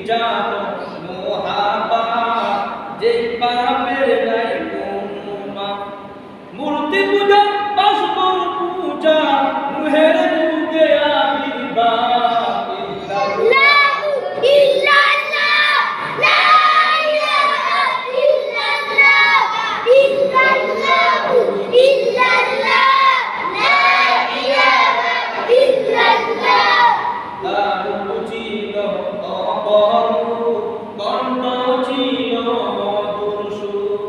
জানো মোহাবা যেই পাপের নাই কোনো মাপ মূর্তি পূজা বাসবর পূজা মুহের যুগে আবির্ভাব ইল্লাল্লাহু ইল্লাল্লাহ লা ইলাহা ইল্লাল্লাহ ইল্লাল্লাহু ইল্লাল্লাহ লা ইলাহা ইল্লাল্লাহ তারু ছিল অপরূপ কণ্ঠ ছিল মধুর সুর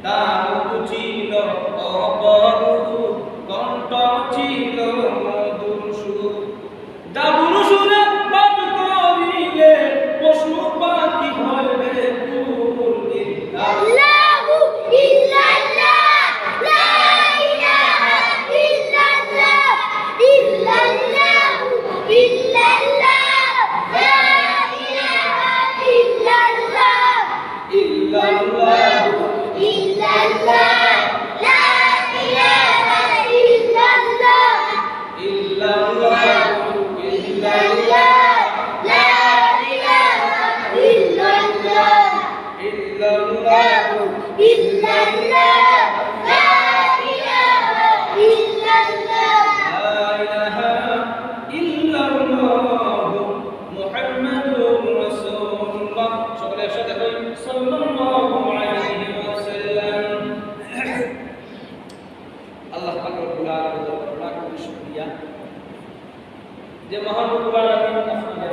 তারু ছিল অপরূপ কণ্ঠ ছিল মধুর সুর দাবুর সুরে পাঠ করিলে পশু পাখি হইবে কুল আল্লাহু ইল্লাল্লাহ লা ইলাহা ইল্লাল্লাহ ইল্লাল্লাহু ইল্লাল্লাহ লা ইলাহা ইল্লাল্লাহ ইল্লাল্লাহু ইল্লাল্লাহ লা ইলাহা ইল্লাল্লাহ ইল্লাল্লাহু ইল্লাল্লাহ লা ইলাহা ইল্লাল্লাহ ইল্লাল্লাহু ইল্লাল্লাহ লা ইলাহা ইল্লাল্লাহ লা ইলাহা ইল্লাল্লাহু মুহাম্মাদুর রাসূলুল্লাহ সকলে একসাথে কই সাল্লাল্লাহু আলাইহি ওয়াসাল্লাম আল্লাহ পাক রব্বুল আলামিনের লাখ কোটি শুকরিয়া যে মহান রব্বুল আলামিন আপনাদের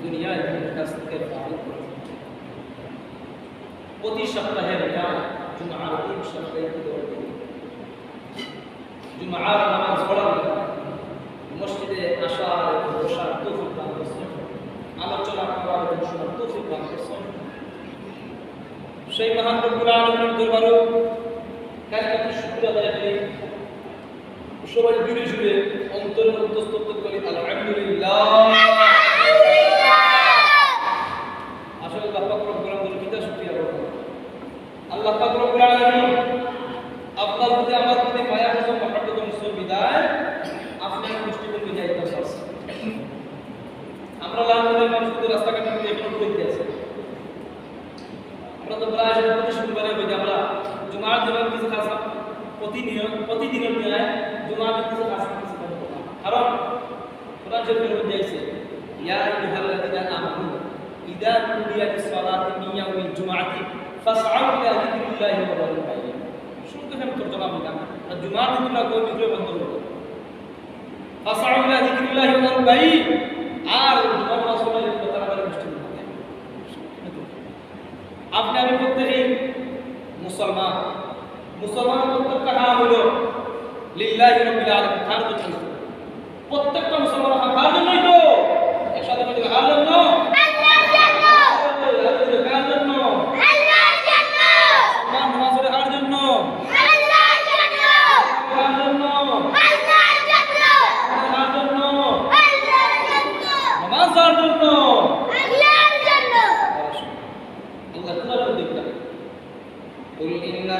দুনিয়ায় কাছ থেকে পালন করেছেন প্রতি সপ্তাহে জুমার দিন সপ্তাহে জুমার নামাজ পড়ার মসজিদে আসার বসার তৌফিক দান করেছেন আলোচনা করার এবং শোনার তৌফিক দান করেছেন সেই মহান রব্বুল আলামিনের দরবারে কাছে শুকরিয়া আদায় করি সবাই জুড়ে জুড়ে অন্তরের অন্তঃস্থ করি আলহামদুলিল্লাহ আসলে আল্লাহ পাক রব্বুল আলামিনের কিতা শুকরিয়া করব আল্লাহ পাক রব্বুল আলামিন আপনার প্রতি আমার প্রতি মায়া এবং মহব্বত মুসলিম বিদায় আপনার দৃষ্টিকোণ বিদায় করতে আছে আমরা লালমনের মানুষদের রাস্তাঘাটে এখন কইতে আছে আমরা তো প্রায় প্রতি শুক্রবারে কই আমরা জুমার দিনের কিছু খাস প্রতিদিনের ন্যায় জুমার কিছু খাস কারণ কোরআন শরীফের মধ্যে আছে ইয়া আইয়ুহাল্লাযীনা আমানু ইযা নুদিয়া লিস-সালাতি মিন ইয়াউমিল জুমআতি ফাসআউ ইলা যিকরিল্লাহি ওয়া যারুল বাই'a শুনতে हम তরজমা দিলাম জুমার দিন তোমরা কোন বিক্রয় বন্ধ করো ফাসআউ ইলা যিকরিল্লাহি ওয়া যারুল বাই'a আর জুমার রাসূলের কথা বলে মিষ্টি হবে আপনি আমি প্রত্যেকই মুসলমান প্রত্যেকটা কাজ হলো লিল্লাহি রাব্বিল আলামিন তার জন্য প্রত্যেকটা মুসলমান কার জন্যই তো একসাথে বলি কার জন্য আল্লাহর জন্য কার জন্য আল্লাহর জন্য সম্মান নামাজের কার জন্য আল্লাহর জন্য কার জন্য আল্লাহর জন্য কার জন্য আল্লাহর জন্য নামাজ কার জন্য আল্লাহর জন্য আল্লাহ তাআলা দেখবেন কুল ইন্না